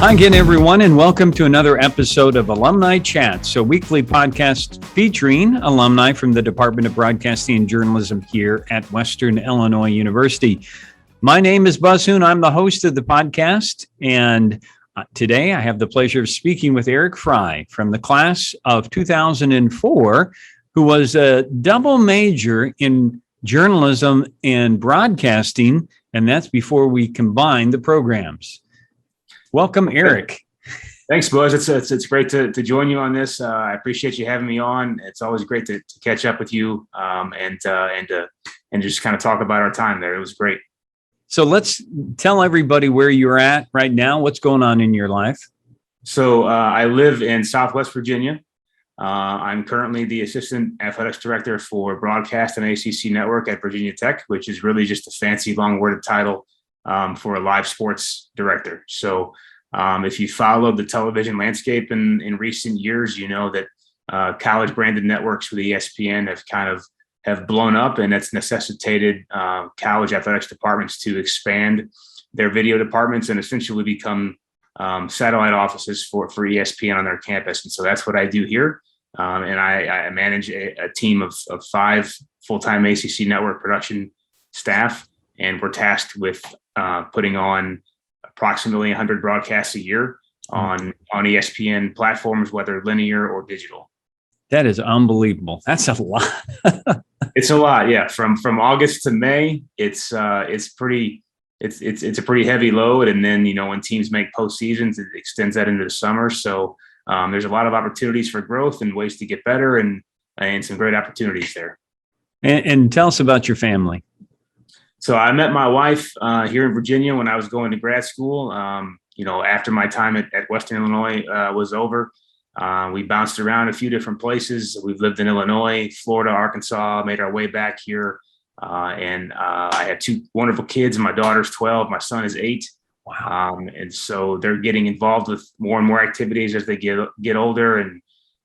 Hi again, everyone, and welcome to another episode of Alumni Chats, a weekly podcast featuring alumni from the Department of Broadcasting and Journalism here at Western Illinois University. My name is Buzz Hoon. I'm the host of the podcast, and today I have the pleasure of speaking with Eric Frey from the class of 2004, who was a double major in journalism and broadcasting, and that's before we combined the programs. Welcome, Eric. Thanks, Buzz. It's great to join you on this. I appreciate you having me on. It's always great to catch up with you and just kind of talk about our time there. It was great. So let's tell everybody where you're at right now. What's going on in your life? So I live in Southwest Virginia. I'm currently the Assistant Athletics Director for Broadcast and ACC Network at Virginia Tech, which is really just a fancy long-worded title for a live sports director. So if you followed the television landscape in recent years, you know that college branded networks with ESPN have blown up, and it's necessitated college athletics departments to expand their video departments and essentially become satellite offices for ESPN on their campus. And so that's what I do here. And I manage a team of 5 full-time ACC Network production staff, and we're tasked with putting on approximately 100 broadcasts a year on ESPN platforms, whether linear or digital. That is unbelievable. That's a lot. It's a lot, yeah. From August to May, it's a pretty heavy load, and then when teams make postseasons, it extends that into the summer. So there's a lot of opportunities for growth and ways to get better, and some great opportunities there. And tell us about your family. So I met my wife here in Virginia when I was going to grad school. After my time at Western Illinois was over, we bounced around a few different places. We've lived in Illinois, Florida, Arkansas, made our way back here. And I have 2 wonderful kids. My daughter's 12. My son is 8. Wow. And so they're getting involved with more and more activities as they get older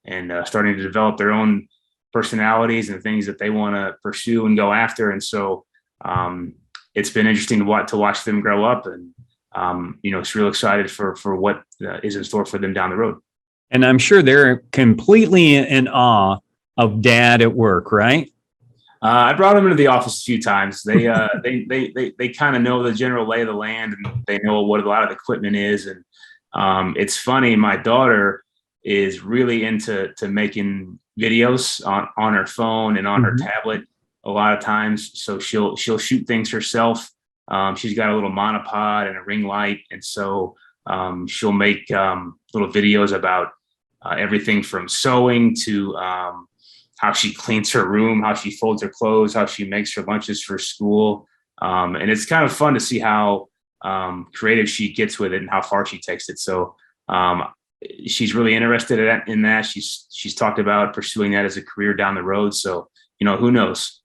and starting to develop their own personalities and things that they want to pursue and go after. And so it's been interesting to watch them grow up, and it's real excited for what is in store for them down the road. And I'm sure they're completely in awe of Dad at work, right? I brought them into the office a few times. They kind of know the general lay of the land, and they know what a lot of the equipment is. And it's funny, my daughter is really into making videos on her phone and on her tablet a lot of times. So she'll shoot things herself. She's got a little monopod and a ring light, and so she'll make little videos about everything from sewing to how she cleans her room, how she folds her clothes, how she makes her lunches for school. And it's kind of fun to see how creative she gets with it and how far she takes it. So she's really interested in that. She's talked about pursuing that as a career down the road. So, who knows?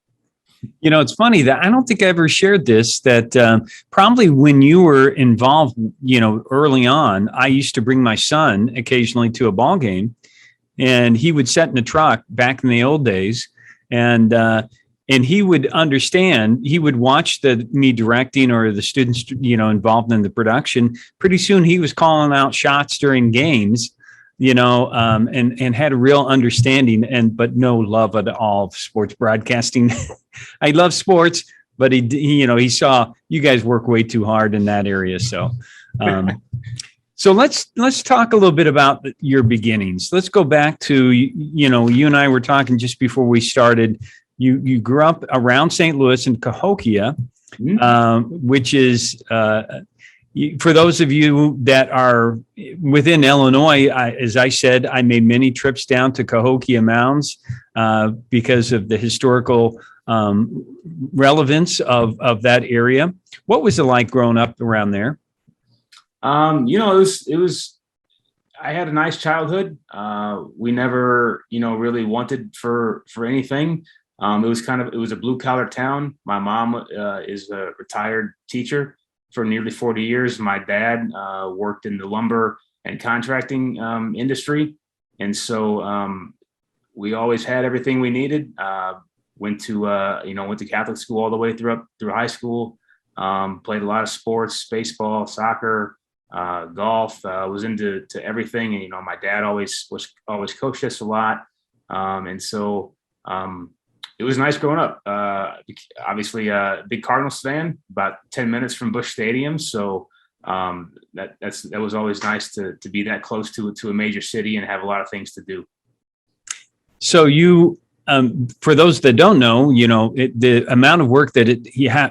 It's funny that I don't think I ever shared this, that probably when you were involved, early on, I used to bring my son occasionally to a ball game, and he would sit in the truck back in the old days, and he would understand. He would watch me directing or the students, involved in the production. Pretty soon he was calling out shots during games, and had a real understanding but no love at all of sports broadcasting. I love sports, but he saw you guys work way too hard in that area. So, so let's talk a little bit about your beginnings. Let's go back to, you and I were talking just before we started. You grew up around St. Louis in Cahokia, which is, for those of you that are within Illinois, as I said, I made many trips down to Cahokia Mounds because of the historical relevance of that area. What was it like growing up around there? It was. I had a nice childhood. We never, really wanted for anything. It was a blue collar town. My mom is a retired teacher for nearly 40 years. My dad worked in the lumber and contracting industry. And so we always had everything we needed. Went to Catholic school all the way through high school. Played a lot of sports, baseball, soccer, golf, was into everything. And, my dad always coached us a lot. And so it was nice growing up. Obviously a big Cardinals fan, about 10 minutes from Busch Stadium. So that was always nice to be that close to a major city and have a lot of things to do. So for those that don't know, the amount of work that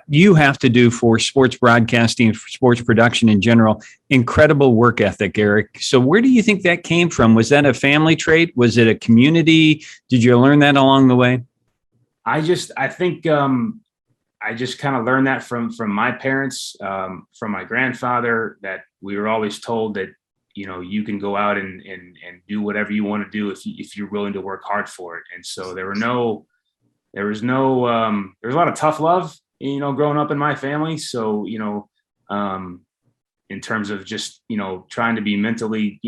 you have to do for sports broadcasting, for sports production in general, incredible work ethic, Eric. So where do you think that came from? Was that a family trait? Was it a community? Did you learn that along the way? I think I just kind of learned that from my parents, from my grandfather, that we were always told that, you can go out and do whatever you want to do if you're willing to work hard for it. And so there was a lot of tough love, growing up in my family. So, in terms of just, trying to be mentally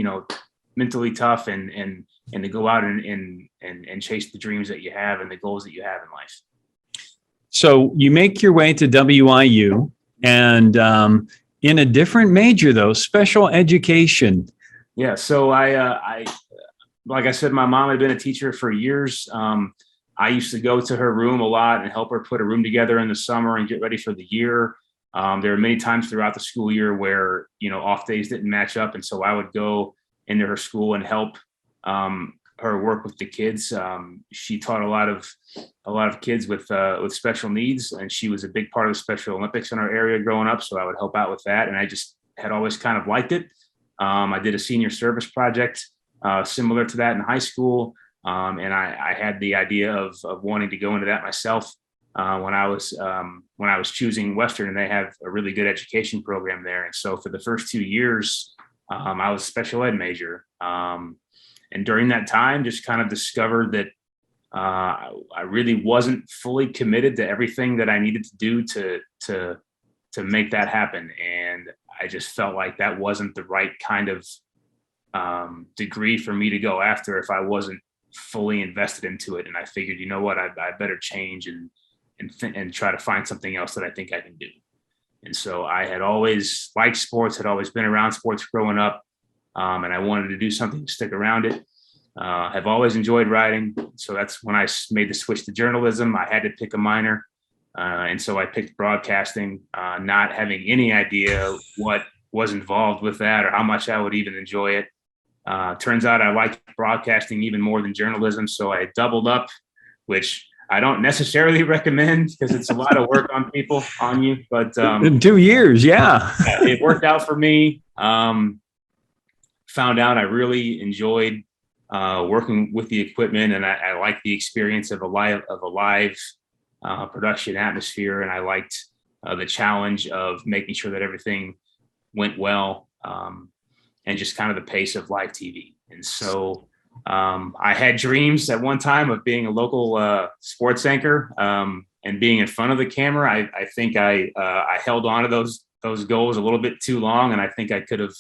tough and to go out and chase the dreams that you have and the goals that you have in life. So you make your way to WIU and in a different major, though, special education. Yeah. So I like I said, my mom had been a teacher for years. I used to go to her room a lot and help her put a room together in the summer and get ready for the year. There were many times throughout the school year where, off days didn't match up. And so I would go into her school and help her work with the kids. She taught a lot of kids with special needs, and she was a big part of the Special Olympics in our area growing up. So I would help out with that, and I just had always kind of liked it. I did a senior service project similar to that in high school, and I had the idea of wanting to go into that myself when I was choosing Western, and they have a really good education program there. And so for the first 2 years, I was a special ed major. And during that time, just kind of discovered that I really wasn't fully committed to everything that I needed to do to make that happen. And I just felt like that wasn't the right kind of degree for me to go after if I wasn't fully invested into it. And I figured, you know what, I better change and try to find something else that I think I can do. And so I had always liked sports, had always been around sports growing up. And I wanted to do something to stick around it. Have always enjoyed writing. So that's when I made the switch to journalism. I had to pick a minor. And so I picked broadcasting, not having any idea what was involved with that or how much I would even enjoy it. Turns out I liked broadcasting even more than journalism. So I doubled up, which I don't necessarily recommend because it's a lot of work on you. But in 2 years, yeah. It worked out for me. Found out I really enjoyed working with the equipment, and I liked the experience of a live production atmosphere, and I liked the challenge of making sure that everything went well, and just kind of the pace of live TV. And so I had dreams at one time of being a local sports anchor and being in front of the camera. I think I held on to those goals a little bit too long, and I think I could have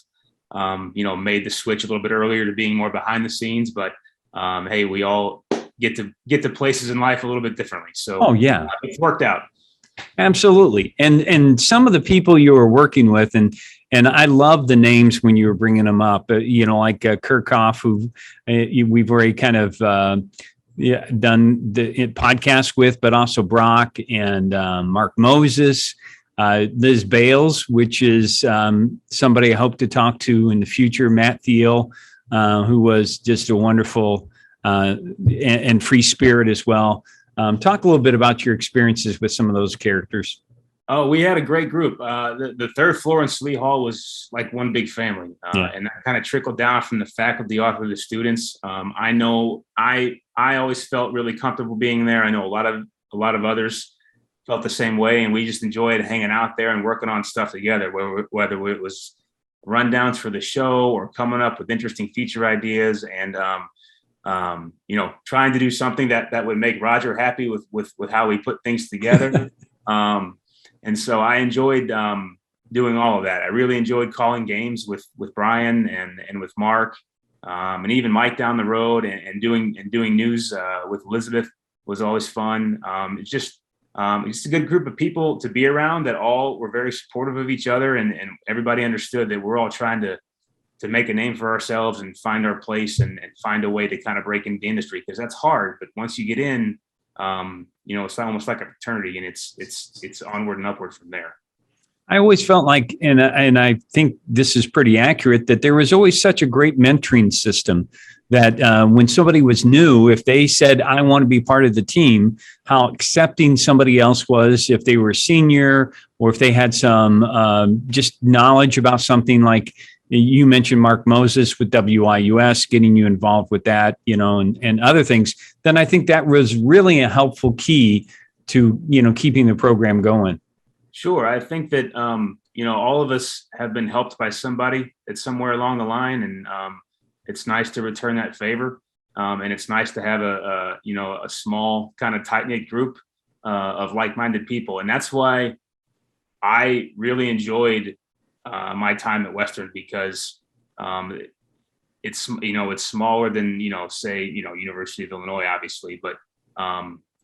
made the switch a little bit earlier to being more behind the scenes, but hey, we all get to places in life a little bit differently. So it's worked out. Absolutely. And some of the people you were working with, and I love the names when you were bringing them up, like Kirchhoff, who we've already kind of done the podcast with, but also Brock and Mark Moses. Liz Bales, which is somebody I hope to talk to in the future, Matt Thiel, who was just a wonderful and free spirit as well. Talk a little bit about your experiences with some of those characters. Oh, we had a great group. The third floor in Sallee Hall was like one big family, and that kind of trickled down from the faculty off of the students. I know I always felt really comfortable being there. I know a lot of others felt the same way, and we just enjoyed hanging out there and working on stuff together, whether it was rundowns for the show or coming up with interesting feature ideas and trying to do something that would make Roger happy with how we put things together. And so I enjoyed doing all of that. I really enjoyed calling games with Brian and with Mark, and even Mike down the road, and doing news with Elizabeth was always fun. It's just It's a good group of people to be around that all were very supportive of each other, and everybody understood that we're all trying to make a name for ourselves and find our place and find a way to kind of break into the industry, because that's hard. But once you get in, it's almost like a fraternity, and it's onward and upward from there. I always felt like, and I think this is pretty accurate, that there was always such a great mentoring system that when somebody was new, if they said, I want to be part of the team, how accepting somebody else was if they were a senior or if they had some just knowledge about something. Like you mentioned Mark Moses with WIUS, getting you involved with that, and other things. Then I think that was really a helpful key to, keeping the program going. Sure. I think that, all of us have been helped by somebody at somewhere along the line, and it's nice to return that favor. And it's nice to have a small kind of tight knit group of like-minded people. And that's why I really enjoyed my time at Western, because it's smaller than, say, University of Illinois, obviously, but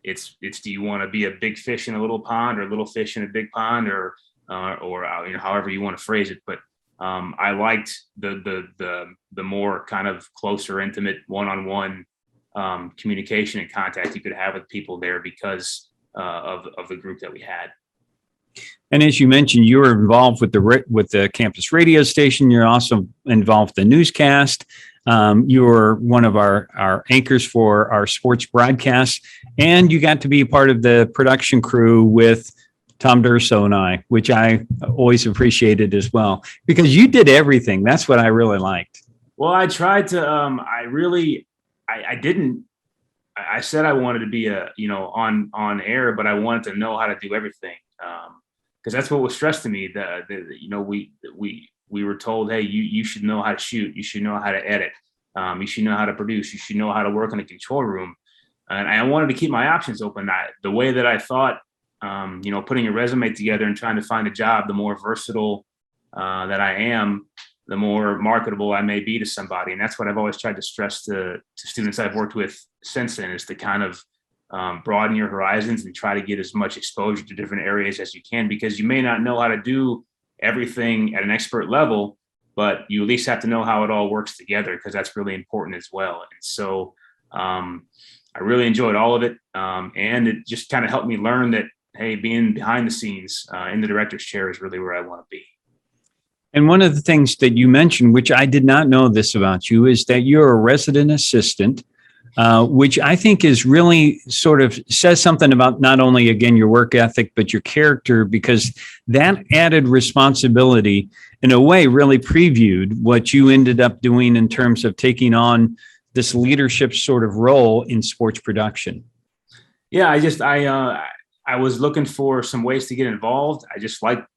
it's do you want to be a big fish in a little pond or a little fish in a big pond, or however you want to phrase it. But I liked the more kind of closer, intimate, one-on-one communication and contact you could have with people there because of the group that we had. And as you mentioned, you were involved with the campus radio station. You're also involved with the newscast. You were one of our anchors for our sports broadcasts, and you got to be part of the production crew with Tom Durso and I, which I always appreciated as well, because you did everything. That's what I really liked. Well, I tried to, I said I wanted to be on air, but I wanted to know how to do everything. Cause that's what was stressed to me. We were told, hey, you should know how to shoot. You should know how to edit. You should know how to produce. You should know how to work in a control room. And I wanted to keep my options open. The way that I thought, putting a resume together and trying to find a job, the more versatile that I am, the more marketable I may be to somebody. And that's what I've always tried to stress to students I've worked with since then, is to kind of broaden your horizons and try to get as much exposure to different areas as you can, because you may not know how to do everything at an expert level, but you at least have to know how it all works together, because that's really important as well. And so I really enjoyed all of it. And it just kind of helped me learn that, hey, being behind the scenes in the director's chair is really where I want to be. And one of the things that you mentioned, which I did not know this about you, is that you're a resident assistant, which I think is really sort of says something about not only, again, your work ethic, but your character, because that added responsibility in a way really previewed what you ended up doing in terms of taking on this leadership sort of role in sports production. Yeah, I was looking for some ways to get involved. I just liked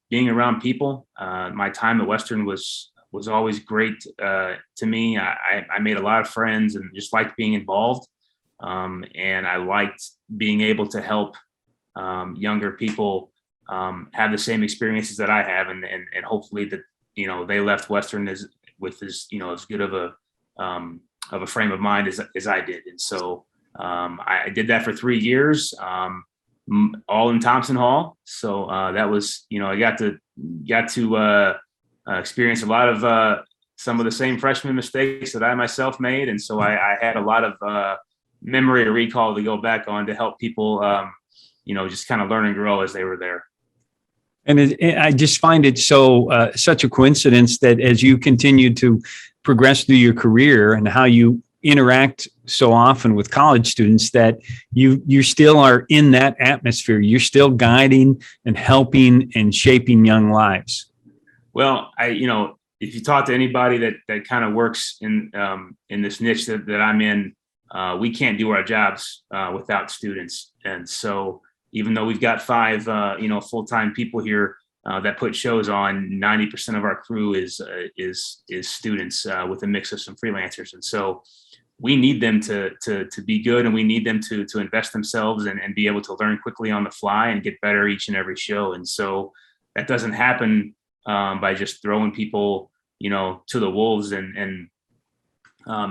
being around people. My time at Western was always great to me. I made a lot of friends and just liked being involved. And I liked being able to help younger people have the same experiences that I have, and hopefully that they left Western with as good of a frame of mind as I did. And so I did that for 3 years. All in Thompson Hall. So that was, I got to experience a lot of some of the same freshman mistakes that I myself made. And so I had a lot of memory to recall to go back on to help people, just kind of learn and grow as they were there. And I just find it so such a coincidence that as you continue to progress through your career and how you interact so often with college students, that you still are in that atmosphere. You're still guiding and helping and shaping young lives. Well, if you talk to anybody that kind of works in this niche that I'm in, we can't do our jobs without students. And so even though we've got 5 full-time people here that put shows on, 90% of our crew is students with a mix of some freelancers. And so we need them to be good, and we need them to invest themselves and be able to learn quickly on the fly and get better each and every show. And so that doesn't happen by just throwing people, to the wolves and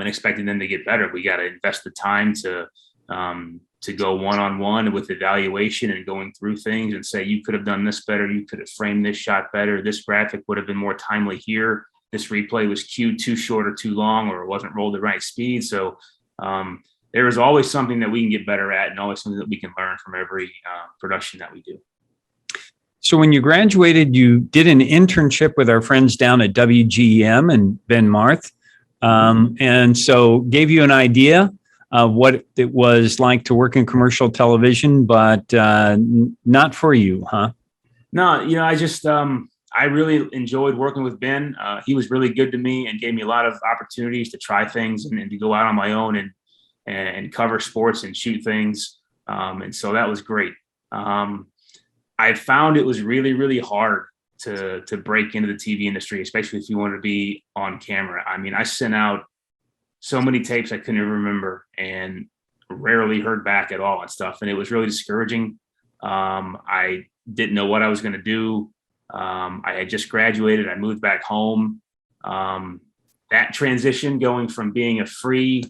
expecting them to get better. We got to invest the time to to go one-on-one with evaluation and going through things and say, you could have done this better. You could have framed this shot better. This graphic would have been more timely here. This replay was cued too short or too long, or it wasn't rolled the right speed. So there is always something that we can get better at, and always something that we can learn from every production that we do. So when you graduated, you did an internship with our friends down at WGEM and Ben Marth. And so gave you an idea of what it was like to work in commercial television, but not for you, huh? No, I just, I really enjoyed working with Ben. He was really good to me and gave me a lot of opportunities to try things and to go out on my own and cover sports and shoot things. And so that was great. I found it was really, really hard to break into the TV industry, especially if you want to be on camera. I mean, I sent out so many tapes I couldn't even remember and rarely heard back at all and stuff. And it was really discouraging. I didn't know what I was going to do. I had just graduated. I moved back home. That transition, going from being a free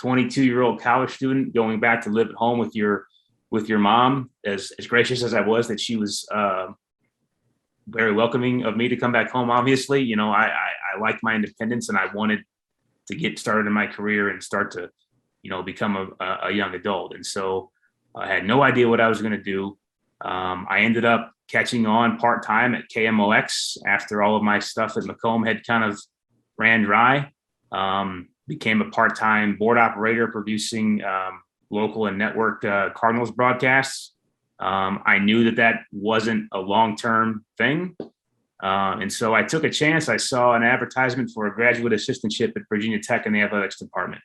22-year-old college student, going back to live at home with your mom, as gracious as I was, that she was very welcoming of me to come back home. Obviously, I liked my independence, and I wanted to get started in my career and start to, become a young adult. And so I had no idea what I was going to do. I ended up catching on part-time at KMOX after all of my stuff at Macomb had kind of ran dry. Became a part-time board operator producing local and network Cardinals broadcasts. I knew that wasn't a long-term thing. And so I took a chance. I saw an advertisement for a graduate assistantship at Virginia Tech in the athletics department.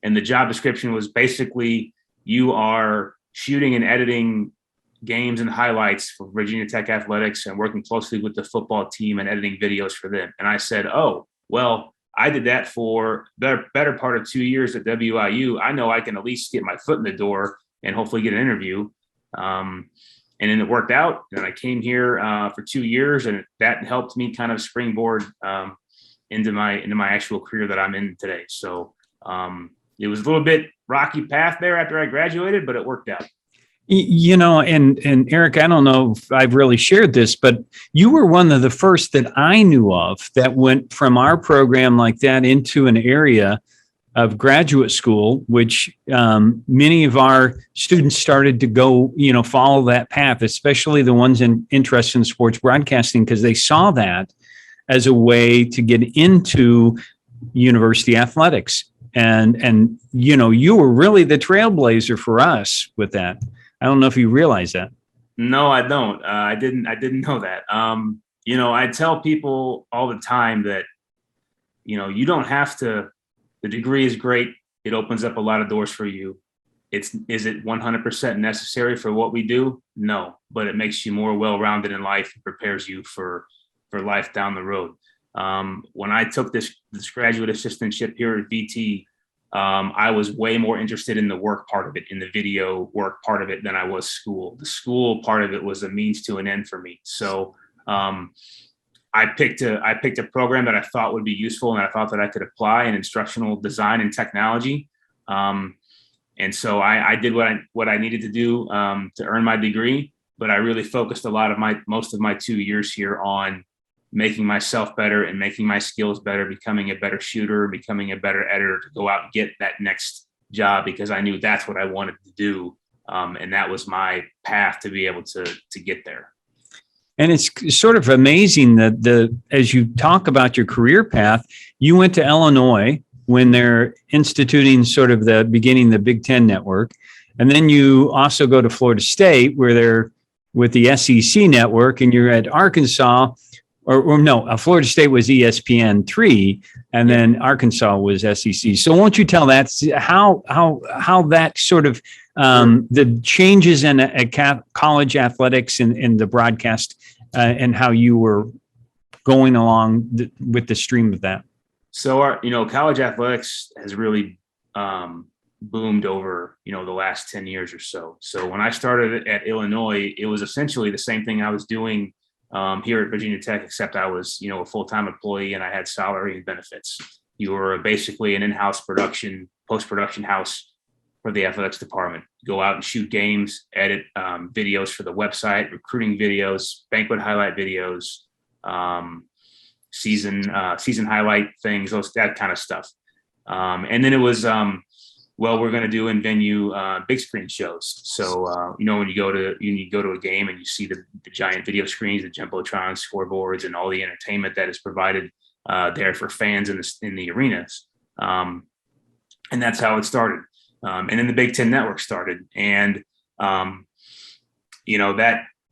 And the job description was basically, you are shooting and editing games and highlights for Virginia Tech athletics and working closely with the football team and editing videos for them. And I said, oh, well, I did that for the better part of 2 years at WIU. I know I can at least get my foot in the door and hopefully get an interview. And then it worked out. And I came here for 2 years, and that helped me kind of springboard into my actual career that I'm in today. So it was a little bit rocky path there after I graduated, but it worked out. And Eric, I don't know if I've really shared this, but you were one of the first that I knew of that went from our program like that into an area of graduate school, which many of our students started to go, follow that path, especially the ones interested in sports broadcasting, because they saw that as a way to get into university athletics. And you were really the trailblazer for us with that. I don't know if you realize that. No, I don't. I didn't know that. I tell people all the time that, you don't have to. The degree is great. It opens up a lot of doors for you. Is it 100% necessary for what we do? No, but it makes you more well-rounded in life and prepares you for life down the road. When I took this graduate assistantship here at VT, I was way more interested in the work part of it, in the video work part of it, than I was school. The school part of it was a means to an end for me. So I picked a program that I thought would be useful, and I thought that I could apply in instructional design and technology. And so I did what I needed to do to earn my degree, but I really focused most of my 2 years here on making myself better and making my skills better, becoming a better shooter, becoming a better editor, to go out and get that next job, because I knew that's what I wanted to do. And that was my path to be able to get there. And it's sort of amazing that as you talk about your career path, you went to Illinois when they're instituting sort of beginning the Big Ten network. And then you also go to Florida State, where they're with the SEC network, and you're at Arkansas. Or no, Florida State was ESPN3, and then Arkansas was SEC. So won't you tell that how that sort of the changes in college athletics and the broadcast and how you were going along with the stream of that? So college athletics has really boomed over the last 10 years or so. So when I started at Illinois, it was essentially the same thing I was doing here at Virginia Tech, except I was, a full-time employee and I had salary and benefits. You were basically an in-house post-production house for the athletics department. Go out and shoot games, edit videos for the website, recruiting videos, banquet highlight videos, season highlight things, that kind of stuff. And then it was, we're going to do in venue big screen shows. So when you go to a game and you see the giant video screens, the jumbotrons, scoreboards, and all the entertainment that is provided there for fans in the arenas. And that's how it started. And then the Big Ten Network started, and that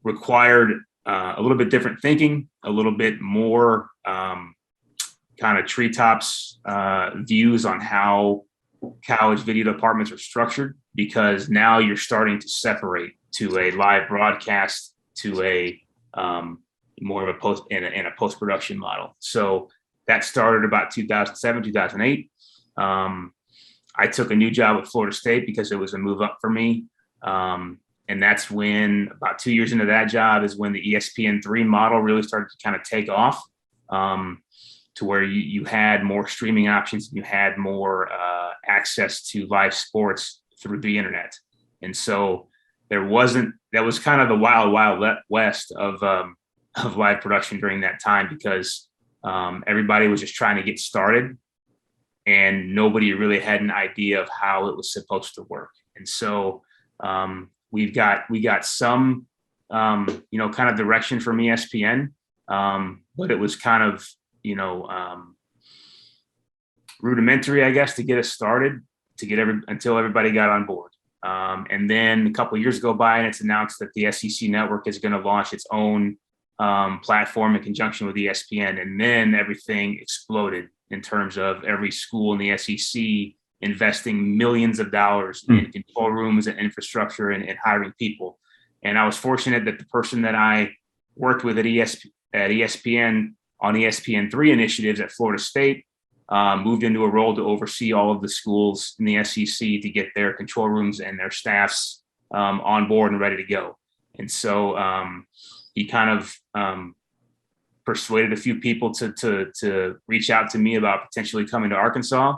required a little bit different thinking, a little bit more kind of treetops views on how college video departments are structured, because now you're starting to separate to a live broadcast to a more of a post-production model. So that started about 2007, 2008. I took a new job at Florida State because it was a move up for me. And that's when, about 2 years into that job, is when the ESPN3 model really started to kind of take off, to where you had more streaming options, and you had more access to live sports through the internet. And so that was kind of the wild, wild west of live production during that time, because everybody was just trying to get started, and nobody really had an idea of how it was supposed to work. And so we got some kind of direction from ESPN, but it was kind of rudimentary, I guess, to get us started, until everybody got on board. And then a couple of years go by, and it's announced that the ACC Network is going to launch its own platform in conjunction with ESPN. And then everything exploded in terms of every school in the SEC investing millions of dollars in control rooms and infrastructure and hiring people. And I was fortunate that the person that I worked with at ESPN on ESPN3 initiatives at Florida State moved into a role to oversee all of the schools in the SEC to get their control rooms and their staffs on board and ready to go. And so he kind of persuaded a few people to reach out to me about potentially coming to Arkansas.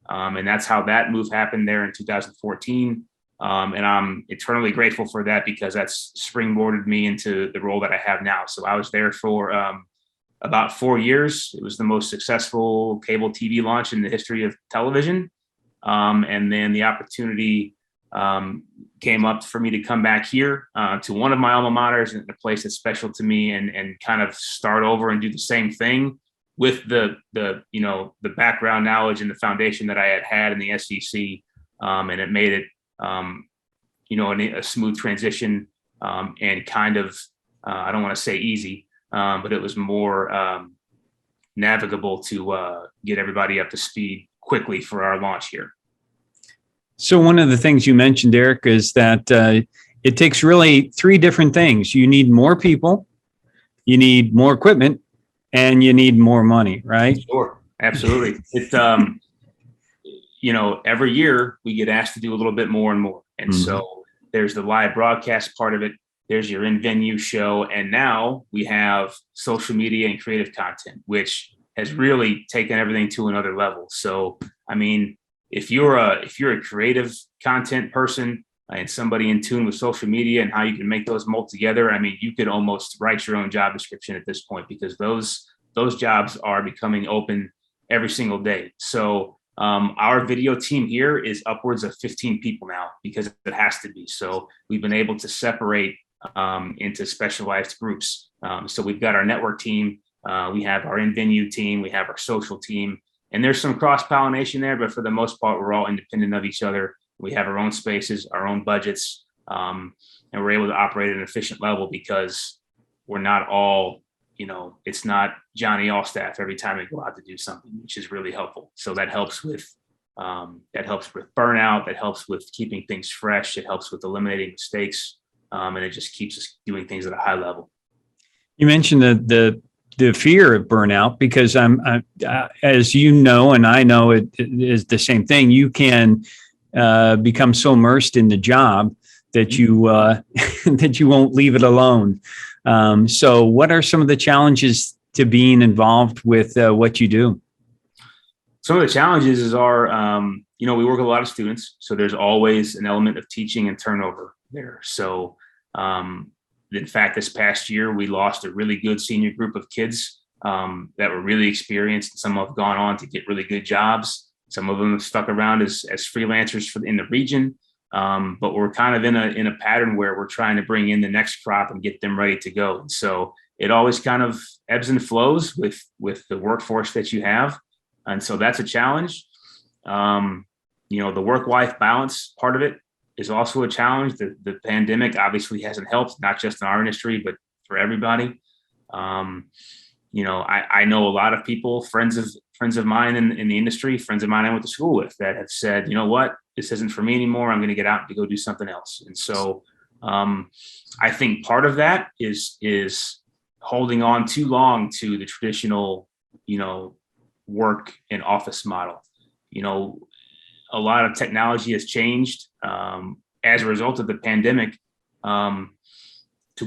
And that's how that move happened there in 2014. And I'm eternally grateful for that, because that's springboarded me into the role that I have now. So I was there for about 4 years. It was the most successful cable TV launch in the history of television. And then the opportunity came up for me to come back here to one of my alma maters, and a place that's special to me, and kind of start over and do the same thing with the background knowledge and the foundation that I had in the SEC. And it made it, a smooth transition, and kind of, I don't want to say easy, but it was more navigable to get everybody up to speed quickly for our launch here. So one of the things you mentioned, Eric, is that it takes really three different things. You need more people, you need more equipment, and you need more money, right? Sure, absolutely. It, every year we get asked to do a little bit more and more. And so there's the live broadcast part of it. There's your in-venue show. And now we have social media and creative content, which has really taken everything to another level. So, I mean, if you're a creative content person and somebody in tune with social media and how you can make those mold together, I mean, you could almost write your own job description at this point, because those jobs are becoming open every single day. So our video team here is upwards of 15 people now, because it has to be. So we've been able to separate into specialized groups. So we've got our network team, we have our in-venue team, we have our social team, and there's some cross-pollination there, but for the most part, we're all independent of each other. We have our own spaces, our own budgets, and we're able to operate at an efficient level, because we're not all, it's not Johnny Allstaff every time we go out to do something, which is really helpful. So that helps with burnout, that helps with keeping things fresh, it helps with eliminating mistakes, and it just keeps us doing things at a high level. You mentioned the fear of burnout, because I'm as you know, and I know it is the same thing. You can become so immersed in the job that you that you won't leave it alone. So what are some of the challenges to being involved with what you do? Some of the challenges are we work with a lot of students, so there's always an element of teaching and turnover there. So, in fact, this past year, we lost a really good senior group of kids that were really experienced. Some have gone on to get really good jobs. Some of them have stuck around as freelancers in the region. But we're kind of in a pattern where we're trying to bring in the next crop and get them ready to go. So it always kind of ebbs and flows with the workforce that you have. And so that's a challenge. The work-life balance part of it is also a challenge. The pandemic obviously hasn't helped, not just in our industry, but for everybody. I know a lot of people, friends of mine in the industry, friends of mine I went to school with, that have said, you know what, this isn't for me anymore. I'm going to get out to go do something else. And so I think part of that is holding on too long to the traditional, work and office model. A lot of technology has changed as a result of the pandemic to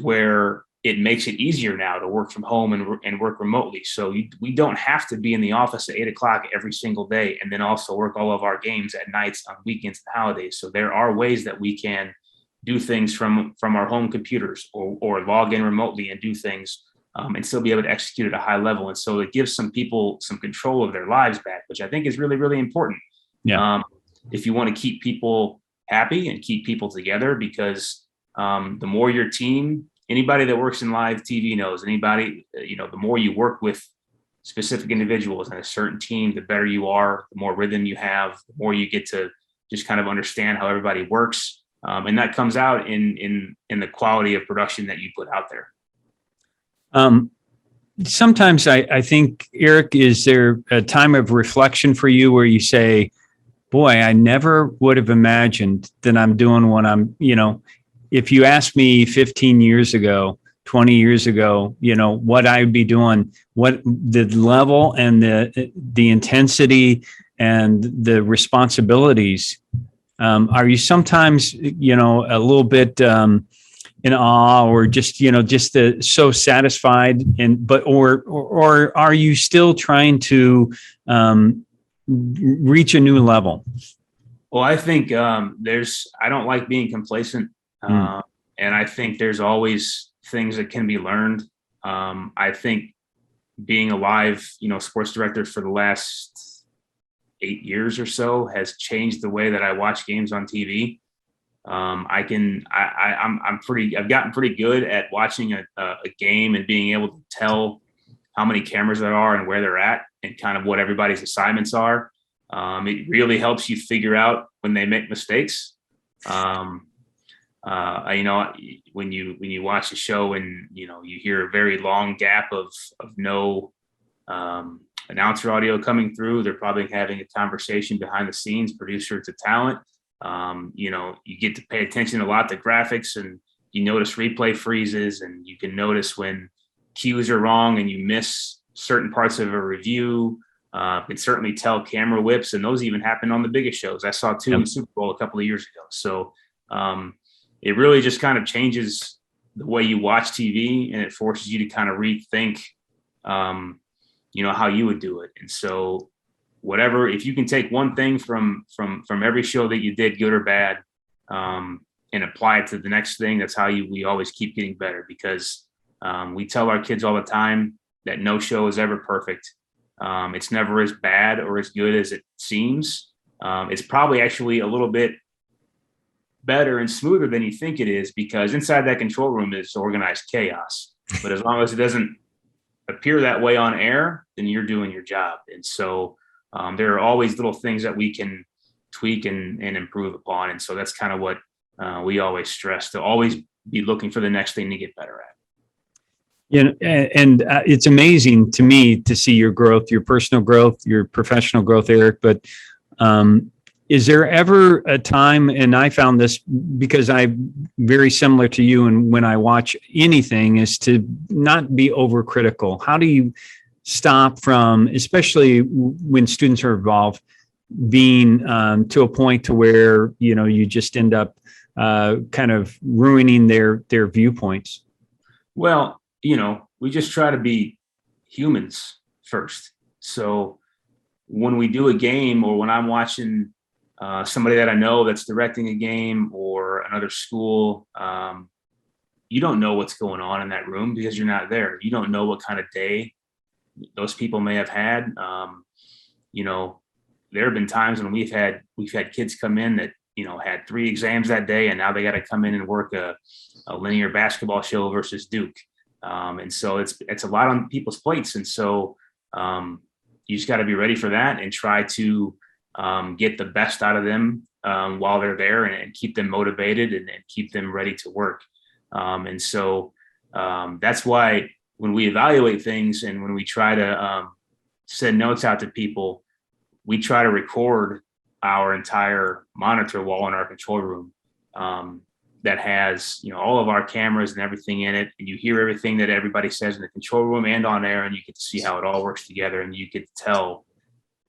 where it makes it easier now to work from home and work remotely. So we don't have to be in the office at 8:00 every single day and then also work all of our games at nights, on weekends and holidays. So there are ways that we can do things from our home computers or log in remotely and do things and still be able to execute at a high level. And so it gives some people some control of their lives back, which I think is really, really important. Yeah. If you want to keep people happy and keep people together, because the more your team, anybody that works in live TV knows, the more you work with specific individuals and a certain team, the better you are, the more rhythm you have, the more you get to just kind of understand how everybody works. And that comes out in the quality of production that you put out there. Sometimes I think, Eric, is there a time of reflection for you where you say, boy, I never would have imagined that I'm doing what I'm, if you asked me 15 years ago, 20 years ago, what I would be doing, what the level and the intensity and the responsibilities, are you sometimes, a little bit in awe or just so satisfied or are you still trying to reach a new level? Well, I think I don't like being complacent. And I think there's always things that can be learned. I think being a live, sports director for the last 8 years or so has changed the way that I watch games on TV. I've gotten pretty good at watching a game and being able to tell how many cameras there are and where they're at and kind of what everybody's assignments are. It really helps you figure out when they make mistakes. When you watch a show and you hear a very long gap of no announcer audio coming through, they're probably having a conversation behind the scenes, producer to talent. You get to pay attention a lot to graphics, and you notice replay freezes, and you can notice when cues are wrong and you miss certain parts of a review. Can certainly tell camera whips, and those even happen on the biggest shows. I saw two in the Super Bowl a couple of years ago. So it really just kind of changes the way you watch TV, and it forces you to kind of rethink, how you would do it. And so if you can take one thing from every show that you did, good or bad, and apply it to the next thing, that's how we always keep getting better, because we tell our kids all the time that no show is ever perfect. It's never as bad or as good as it seems. It's probably actually a little bit better and smoother than you think it is, because inside that control room is organized chaos. But as long as it doesn't appear that way on air, then you're doing your job. And so there are always little things that we can tweak and improve upon. And so that's kind of what we always stress, to always be looking for the next thing to get better at. And it's amazing to me to see your growth, your personal growth, your professional growth, Eric. But is there ever a time, and I found this because I'm very similar to you, and when I watch anything, is to not be overcritical. How do you stop from, especially when students are involved, being to a point to where, you just end up kind of ruining their viewpoints? Well, we just try to be humans first. So when we do a game, or when I'm watching somebody that I know that's directing a game or another school, you don't know what's going on in that room because you're not there. You don't know what kind of day those people may have had. You know, there have been times when we've had kids come in that, you know, had 3 exams that day, and now they got to come in and work a linear basketball show versus Duke. And so it's a lot on people's plates. And so you just got to be ready for that and try to get the best out of them while they're there, and keep them motivated and keep them ready to work. And so that's why when we evaluate things and when we try to send notes out to people, we try to record our entire monitor wall in our control room that has, you know, all of our cameras and everything in it. And you hear everything that everybody says in the control room and on air, and you get to see how it all works together, and you get to tell,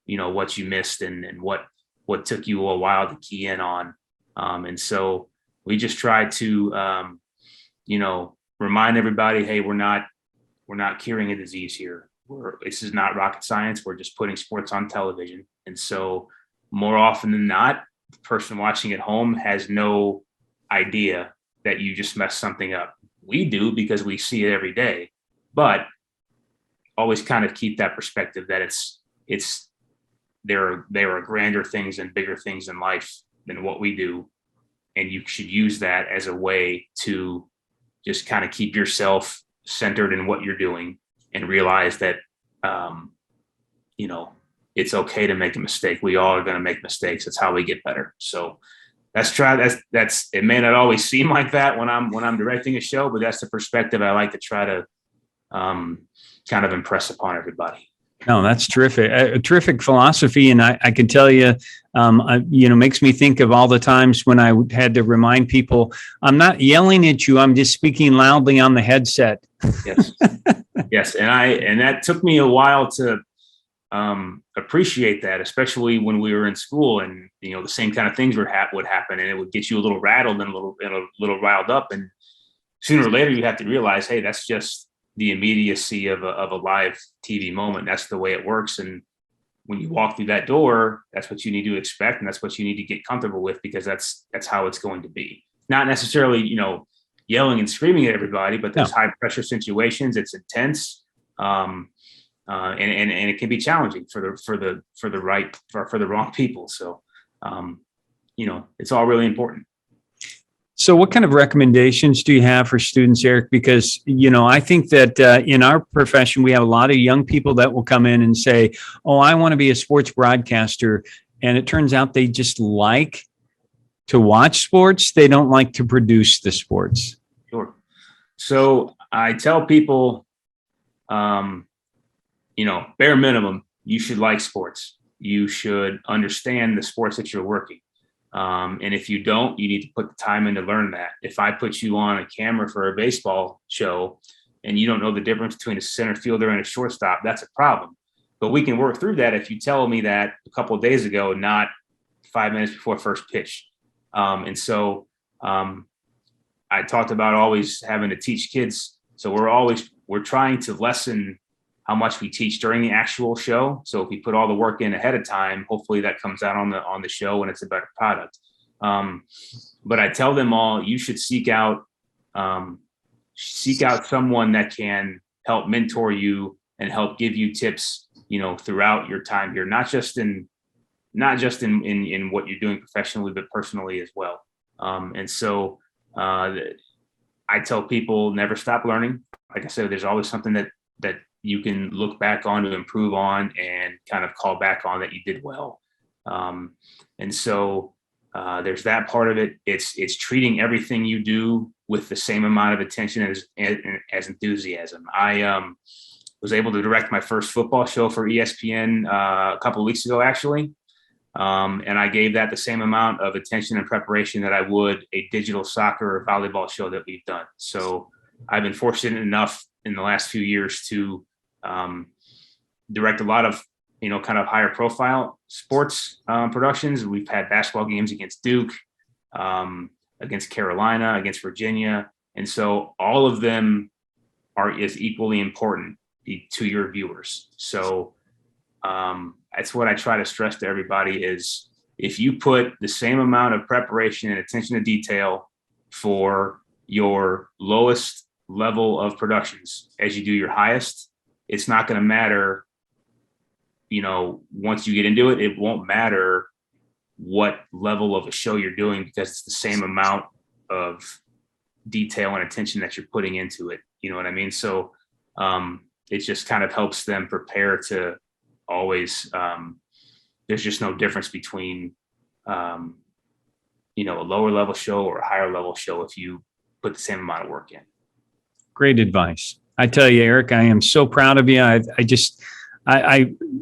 you know, what you missed and what took you a while to key in on. And so we just try to, you know, remind everybody, hey, we're not curing a disease here. This is not rocket science. We're just putting sports on television. And so more often than not, the person watching at home has no idea that you just messed something up. We do because we see it every day, but always kind of keep that perspective that there are grander things and bigger things in life than what we do. And you should use that as a way to just kind of keep yourself centered in what you're doing and realize that, you know, it's okay to make a mistake. We all are going to make mistakes. That's how we get better. So that's it may not always seem like that when I'm directing a show, but that's the perspective I like to try to kind of impress upon everybody. No, that's terrific. A terrific philosophy. And I can tell you, you know, makes me think of all the times when I had to remind people, I'm not yelling at you. I'm just speaking loudly on the headset. Yes. Yes. And that took me a while to appreciate that, especially when we were in school, and, you know, the same kind of things would happen, and it would get you a little rattled and a little riled up. And sooner or later you have to realize, hey, that's just the immediacy of a live TV moment. That's the way it works. And when you walk through that door, that's what you need to expect. And that's what you need to get comfortable with, because that's how it's going to be. Not necessarily, you know, yelling and screaming at everybody, but there's high pressure situations. It's intense. And it can be challenging for the wrong people. So, you know, it's all really important. So what kind of recommendations do you have for students, Eric? Because, you know, I think that in our profession, we have a lot of young people that will come in and say, oh, I want to be a sports broadcaster. And it turns out they just like to watch sports. They don't like to produce the sports. Sure. So I tell people, you know, bare minimum, you should like sports. You should understand the sports that you're working. And if you don't, you need to put the time in to learn that. If I put you on a camera for a baseball show and you don't know the difference between a center fielder and a shortstop, that's a problem. But we can work through that if you tell me that a couple of days ago, not 5 minutes before first pitch. And so I talked about always having to teach kids. So we're trying to lessen how much we teach during the actual show. So if we put all the work in ahead of time, hopefully that comes out on the show and it's a better product. But I tell them all, you should seek out someone that can help mentor you and help give you tips, you know, throughout your time here, not just in what you're doing professionally, but personally as well. And so I tell people, never stop learning. Like I said, there's always something that you can look back on to improve on and kind of call back on that you did well. And so there's that part of it. It's treating everything you do with the same amount of attention as enthusiasm. I was able to direct my first football show for ESPN a couple of weeks ago, actually. And I gave that the same amount of attention and preparation that I would a digital soccer or volleyball show that we've done. So I've been fortunate enough in the last few years to direct a lot of, you know, kind of higher profile sports productions. We've had basketball games against Duke, against Carolina, against Virginia. And so all of them is equally important to your viewers. So that's what I try to stress to everybody is if you put the same amount of preparation and attention to detail for your lowest level of productions as you do your highest, it's not going to matter. Once you get into it, it won't matter what level of a show you're doing, because it's the same amount of detail and attention that you're putting into it. You know what I mean? So it just kind of helps them prepare to always, there's just no difference between, a lower level show or a higher level show if you put the same amount of work in. Great advice. I tell you, Eric, I am so proud of you. I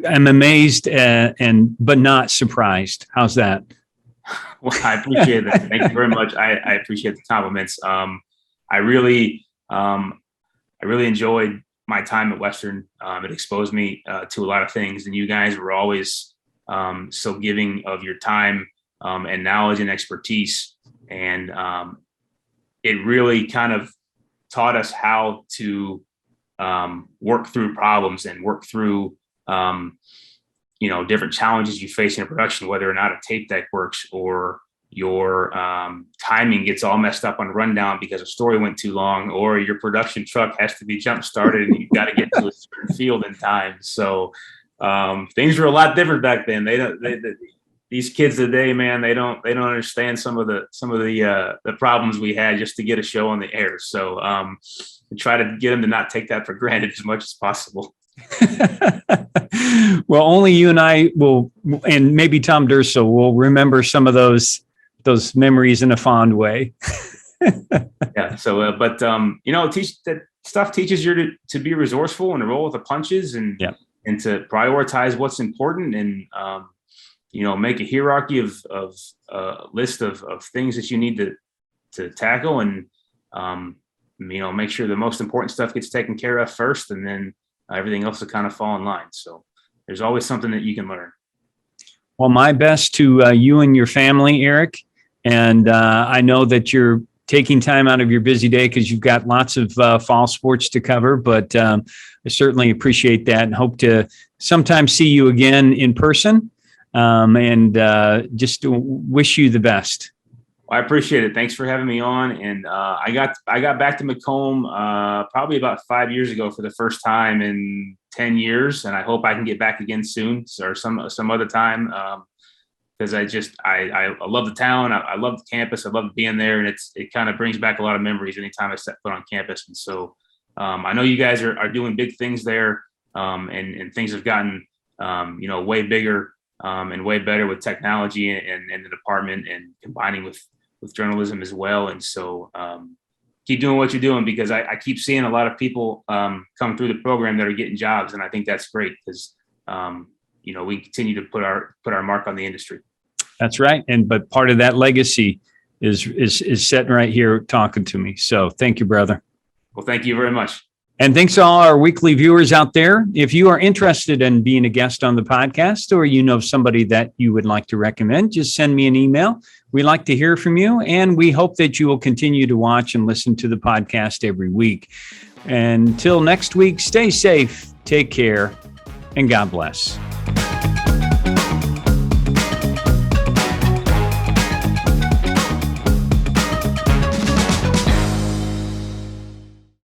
am amazed but not surprised. How's that? Well, I appreciate that. Thank you very much. I appreciate the compliments. I really enjoyed my time at Western. It exposed me to a lot of things, and you guys were always so giving of your time and knowledge and expertise. And it really kind of taught us how to work through problems and work through different challenges you face in a production, whether or not a tape deck works or your timing gets all messed up on rundown because a story went too long, or your production truck has to be jump started and you've got to get to a certain field in time. So things were a lot different back then. These kids today, man, they don't understand some of the problems we had just to get a show on the air. So we try to get them to not take that for granted as much as possible. Well, only you and I will, and maybe Tom Durso will remember some of those memories in a fond way. Yeah. So, but that stuff teaches you to be resourceful and to roll with the punches and to prioritize what's important and make a hierarchy of list of things that you need to tackle and make sure the most important stuff gets taken care of first, and then everything else will kind of fall in line. So there's always something that you can learn. Well, my best to you and your family, Eric. And I know that you're taking time out of your busy day because you've got lots of fall sports to cover, but I certainly appreciate that and hope to sometime see you again in person. And just to wish you the best. I appreciate it. Thanks for having me on. And I got back to Macomb probably about 5 years ago for the first time in 10 years. And I hope I can get back again soon or some other time. Because I love the town. I love the campus. I love being there. And it kind of brings back a lot of memories anytime I step foot on campus. And so I know you guys are doing big things there. And things have gotten, way bigger and way better with technology and the department and combining with journalism as well. And so keep doing what you're doing, because I keep seeing a lot of people come through the program that are getting jobs. And I think that's great because, we continue to put our mark on the industry. That's right. But part of that legacy is sitting right here talking to me. So thank you, brother. Well, thank you very much. And thanks to all our weekly viewers out there. If you are interested in being a guest on the podcast, or you know somebody that you would like to recommend, just send me an email. We like to hear from you, and we hope that you will continue to watch and listen to the podcast every week. Until next week, stay safe, take care, and God bless.